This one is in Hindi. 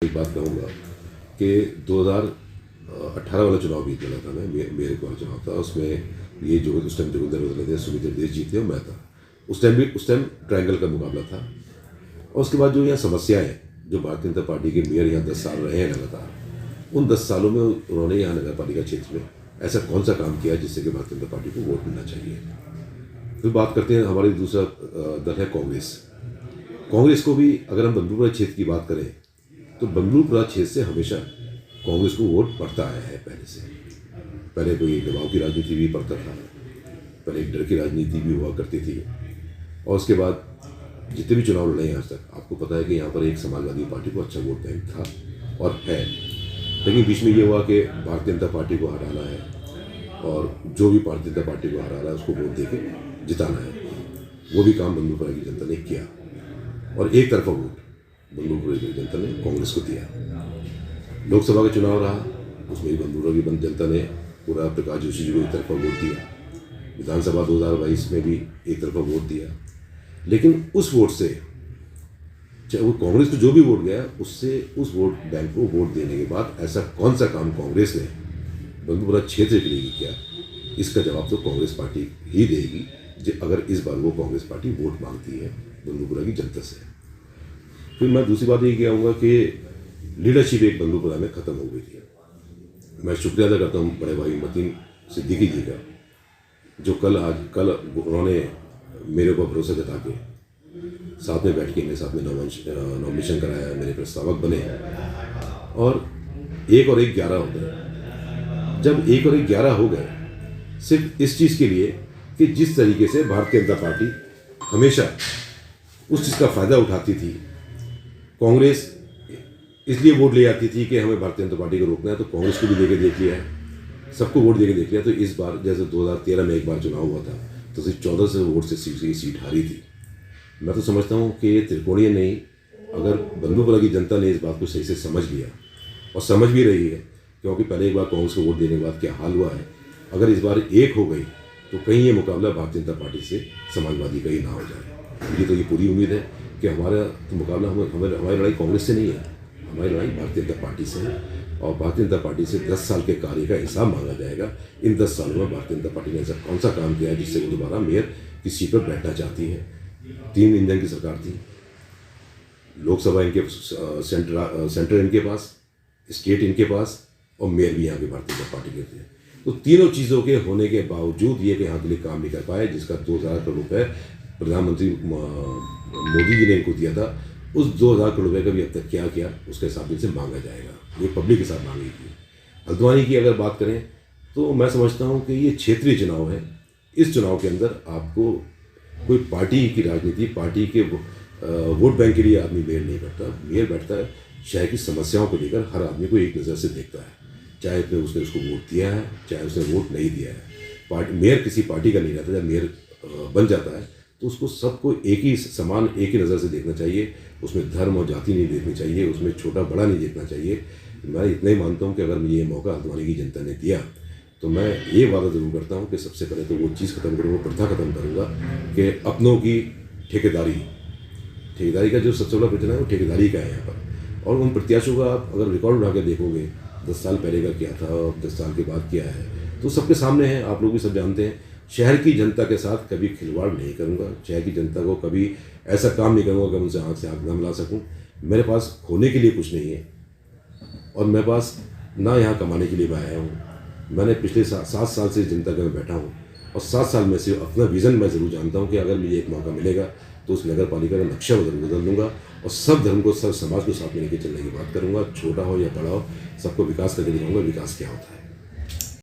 एक बात कहूँगा कि 2018 वाला चुनाव भी लड़ा था मैं, मेरे को वाला चुनाव था। उसमें ये जो उस टाइम जोगिंदर बदले थे, सुमित्र देश जीते और मैं था। उस टाइम ट्रायंगल का मुकाबला था। और उसके बाद जो यहाँ समस्याएं हैं, जो भारतीय जनता पार्टी के मेयर यहाँ 10 साल रहे हैं लगातार, उन 10 सालों में उन्होंने यहाँ नगर पालिका क्षेत्र में ऐसा कौन सा काम किया जिससे कि भारतीय जनता पार्टी को वोट मिलना चाहिए। फिर बात करते हैं, हमारी दूसरा दल है कांग्रेस। कांग्रेस को भी अगर हम बंदूपुरा क्षेत्र की बात करें तो बंदूपुरा क्षेत्र से हमेशा कांग्रेस को वोट पड़ता आया है। पहले कोई दबाव की राजनीति भी पड़ता था, पहले एक डर की राजनीति भी हुआ करती थी। और उसके बाद जितने भी चुनाव लड़े हैं आज तक, आपको पता है कि यहाँ पर एक समाजवादी पार्टी को अच्छा वोट बैंक था और है। लेकिन बीच में ये हुआ कि भारतीय जनता पार्टी को हराना है और जो भी भारतीय जनता पार्टी को हरा रहा है उसको वोट दे के जिताना है। वो भी काम बंदूपुरा की जनता ने किया और एक तरफा वोट बंदूपुरा की जनता ने कांग्रेस को दिया। लोकसभा का चुनाव रहा, उसमें भी बंदूपुरा की जनता ने पूरा प्रकाश जोशी जी को एक तरफा वोट दिया। विधानसभा 2022 में भी एक तरफा वोट दिया। लेकिन उस वोट से, चाहे वो कांग्रेस को जो भी वोट गया, उससे उस वोट बैंक को वोट देने के बाद ऐसा कौन सा काम कांग्रेस ने बंदूपुरा क्षेत्र के लिए किया, इसका जवाब तो कांग्रेस पार्टी ही देगी अगर इस बार वो कांग्रेस पार्टी वोट मांगती है बंदूपुरा की जनता से। फिर मैं दूसरी बात ये कहूँगा कि लीडरशिप एक बंदूपुरा में ख़त्म हो गई थी। मैं शुक्रिया अदा करता हूँ बड़े भाई मतीन सिद्दीकी जी का, जो कल उन्होंने मेरे ऊपर भरोसा जता के साथ में बैठ के मेरे साथ में नॉमिनेशन कराया, मेरे प्रस्तावक बने और 1 और 1 11 हो गए। जब 1 और 1 11 हो गए, सिर्फ इस चीज़ के लिए कि जिस तरीके से भारतीय जनता पार्टी हमेशा उस चीज़ का फ़ायदा उठाती थी, कांग्रेस इसलिए वोट ले आती थी कि हमें भारतीय जनता पार्टी को रोकना है, तो कांग्रेस को भी देके देख लिया है, सबको वोट देके देख लिया। तो इस बार जैसे 2013 में एक बार चुनाव हुआ था तो सिर्फ 1400 वोट से सीट हारी थी। मैं तो समझता हूँ कि ये त्रिकोणीय नहीं, अगर बंदूपुरा की जनता ने इस बात को सही से समझ लिया और समझ भी रही है, क्योंकि पहले एक बार कांग्रेस को वोट देने के बाद क्या हाल हुआ है, अगर इस बार एक हो गई तो कहीं ये मुकाबला भारतीय जनता पार्टी से समाजवादी का ही ना हो जाए। मुझे तो ये पूरी उम्मीद है कि हमारा तो मुकाबला हमारी लड़ाई कांग्रेस से नहीं है, हमारी लड़ाई भारतीय जनता पार्टी से है। और भारतीय जनता पार्टी से 10 साल के कार्य का हिसाब मांगा जाएगा। इन 10 सालों में भारतीय जनता पार्टी ने ऐसा कौन सा काम किया है जिससे वो दोबारा मेयर की सीट पर बैठना चाहती है। 3 इंजन की सरकार थी, लोकसभा इनके सेंटर इनके पास, स्टेट इनके पास और मेयर भी यहाँ के भारतीय जनता पार्टी के थे। तो तीनों चीज़ों के होने के बावजूद ये कि यहाँ के लिए काम नहीं कर पाए, जिसका 2000 करोड़ रुपये प्रधानमंत्री मोदी जी ने इनको दिया था, उस 2000 करोड़ रुपये का भी अब तक क्या किया उसके हिसाब से मांगा जाएगा। ये पब्लिक के साथ मांगेगी। हल्द्वानी की अगर बात करें तो मैं समझता हूँ कि ये क्षेत्रीय चुनाव है। इस चुनाव के अंदर आपको कोई पार्टी की राजनीति, पार्टी के वोट बैंक के लिए आदमी मेयर नहीं बैठता। मेयर बैठता है शहर की समस्याओं को लेकर, हर आदमी को एक नज़र से देखता है, चाहे उसने उसको वोट दिया है चाहे उसने वोट नहीं दिया है। मेयर किसी पार्टी का नहीं रहता। जब मेयर बन जाता है तो उसको सबको एक ही समान, एक ही नज़र से देखना चाहिए। उसमें धर्म और जाति नहीं देखनी चाहिए, उसमें छोटा बड़ा नहीं देखना चाहिए। मैं इतना ही मानता हूँ कि अगर मुझे ये मौका हल्द्वानी की जनता ने दिया तो मैं ये वादा ज़रूर करता हूँ कि सबसे पहले तो वो चीज़ ख़त्म करूँगा, प्रथा ख़त्म करूँगा कि अपनों की ठेकेदारी का जो सबसे बड़ा प्रचलन है वो ठेकेदारी का है यहाँ पर। और उन प्रत्याशियों का आप अगर रिकॉर्ड उठा के देखोगे, 10 साल पहले का क्या था और 10 साल के बाद क्या है, तो सबके सामने है। आप लोग भी सब जानते हैं। शहर की जनता के साथ कभी खिलवाड़ नहीं करूँगा, शहर की जनता को कभी ऐसा काम नहीं करूँगा कि उनसे आँख से आँख न मिला सकूँ। मेरे पास खोने के लिए कुछ नहीं है और मेरे पास ना यहाँ कमाने के लिए मैं आया हूँ। मैंने पिछले 7 साल से जनता के में बैठा हूँ और 7 साल में से अपना विज़न मैं ज़रूर जानता हूँ कि अगर मुझे एक मौका मिलेगा तो उस नगर पालिका का नक्शा बदल दूँगा और सब धर्म को, सब समाज को साथ में लेकर चलने की बात करूँगा। छोटा हो या बड़ा हो, सबको विकास करके दिखाऊँगा विकास क्या होता है।